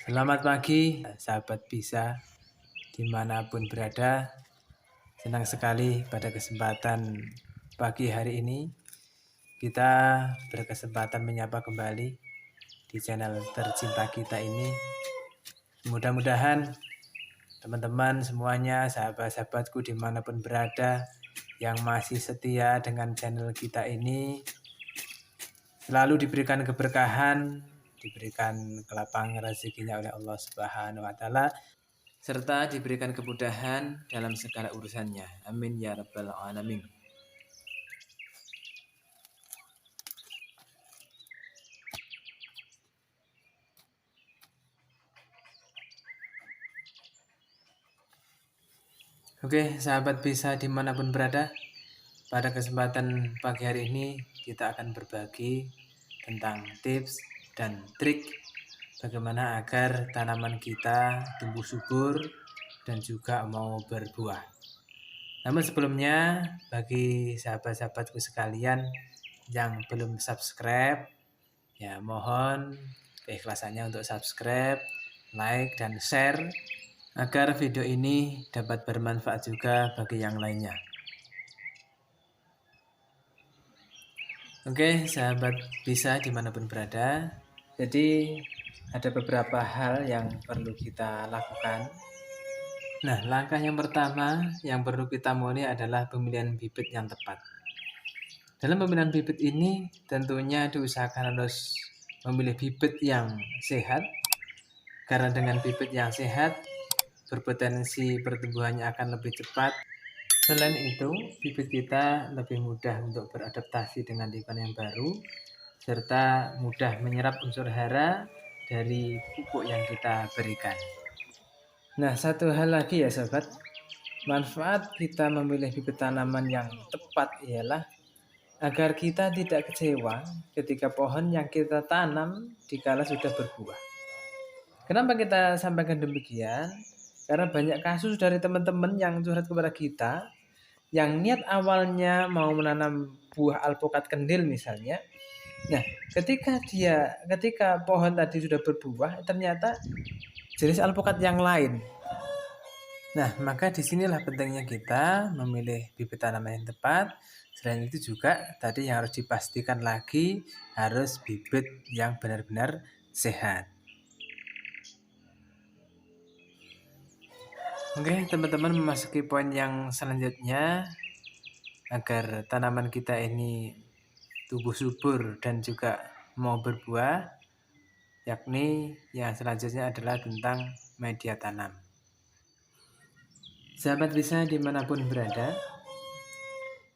Selamat pagi, sahabat bisa dimanapun berada. Senang sekali pada kesempatan pagi hari ini kita berkesempatan menyapa kembali di channel tercinta kita ini. Mudah-mudahan teman-teman semuanya, sahabat-sahabatku dimanapun berada yang masih setia dengan channel kita ini selalu diberikan keberkahan, diberikan kelapangan rezekinya oleh Allah Subhanahu wa Ta'ala, serta diberikan kemudahan dalam segala urusannya. Amin ya rabbal alamin. Oke, sahabat bisa dimanapun berada, pada kesempatan pagi hari ini kita akan berbagi tentang tips dan trik bagaimana agar tanaman kita tumbuh subur dan juga mau berbuah. Namun sebelumnya, bagi sahabat-sahabatku sekalian yang belum subscribe, ya mohon keikhlasannya untuk subscribe, like, dan share agar video ini dapat bermanfaat juga bagi yang lainnya. Oke, sahabat bisa dimanapun berada. Jadi ada beberapa hal yang perlu kita lakukan. Nah, langkah yang pertama yang perlu kita mulai adalah pemilihan bibit yang tepat. Dalam pemilihan bibit ini tentunya diusahakan harus memilih bibit yang sehat, karena dengan bibit yang sehat berpotensi pertumbuhannya akan lebih cepat. Selain itu, bibit kita lebih mudah untuk beradaptasi dengan lingkungan yang baru, serta mudah menyerap unsur hara dari pupuk yang kita berikan. Nah, satu hal lagi ya sobat, manfaat kita memilih bibit tanaman yang tepat ialah agar kita tidak kecewa ketika pohon yang kita tanam dikala sudah berbuah. Kenapa kita sampaikan demikian? Karena banyak kasus dari teman-teman yang curhat kepada kita, yang niat awalnya mau menanam buah alpukat kendil misalnya. Nah, ketika pohon tadi sudah berbuah, ternyata jenis alpukat yang lain. Nah, maka disinilah pentingnya kita memilih bibit tanaman yang tepat. Selain itu juga tadi yang harus dipastikan lagi harus bibit yang benar-benar sehat. Oke, teman-teman memasuki poin yang selanjutnya agar tanaman kita ini tumbuh subur dan juga mau berbuah, yakni yang selanjutnya adalah tentang media tanam. Sahabat bisa dimanapun berada,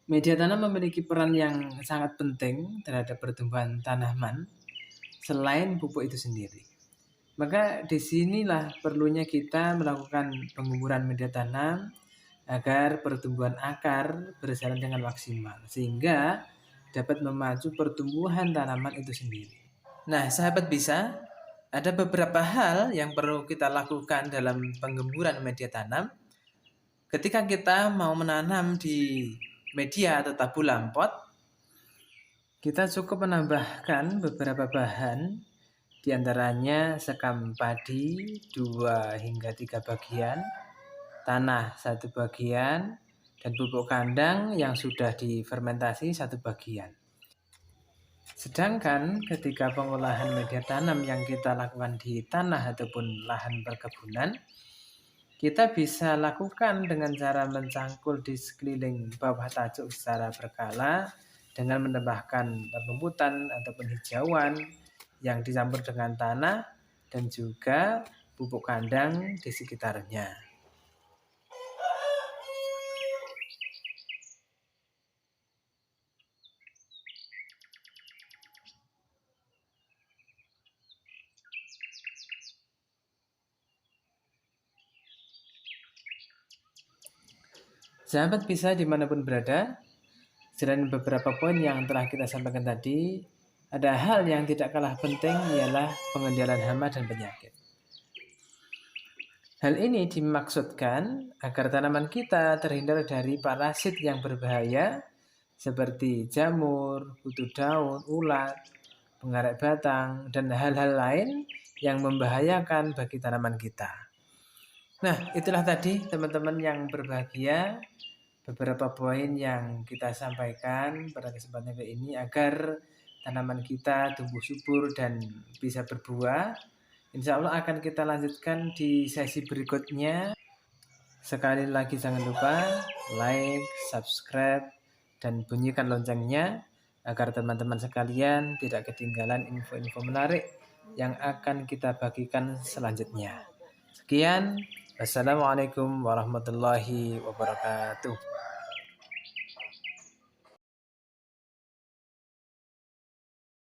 media tanam memiliki peran yang sangat penting terhadap pertumbuhan tanaman selain pupuk itu sendiri. Maka disinilah perlunya kita melakukan penguburan media tanam agar pertumbuhan akar berjalan dengan maksimal, sehingga dapat memacu pertumbuhan tanaman itu sendiri. Nah, sahabat bisa, ada beberapa hal yang perlu kita lakukan dalam penggemburan media tanam. Ketika kita mau menanam di media atau tabulam pot, kita cukup menambahkan beberapa bahan, diantaranya sekam padi 2 hingga 3 bagian, tanah 1 bagian, dan pupuk kandang yang sudah difermentasi 1 bagian. Sedangkan ketika pengolahan media tanam yang kita lakukan di tanah ataupun lahan perkebunan, kita bisa lakukan dengan cara mencangkul di sekeliling bawah tajuk secara berkala dengan menambahkan rumputan ataupun hijauan yang dicampur dengan tanah dan juga pupuk kandang di sekitarnya. Sahabat bisa dimanapun berada, selain beberapa poin yang telah kita sampaikan tadi, ada hal yang tidak kalah penting ialah pengendalian hama dan penyakit. Hal ini dimaksudkan agar tanaman kita terhindar dari parasit yang berbahaya seperti jamur, kutu daun, ulat, pengarak batang, dan hal-hal lain yang membahayakan bagi tanaman kita. Nah, itulah tadi teman-teman yang berbahagia, beberapa poin yang kita sampaikan pada kesempatan kali ini agar tanaman kita tumbuh subur dan bisa berbuah. Insya Allah akan kita lanjutkan di sesi berikutnya. Sekali lagi jangan lupa like, subscribe, dan bunyikan loncengnya agar teman-teman sekalian tidak ketinggalan info-info menarik yang akan kita bagikan selanjutnya. Sekian, wassalamualaikum warahmatullahi wabarakatuh.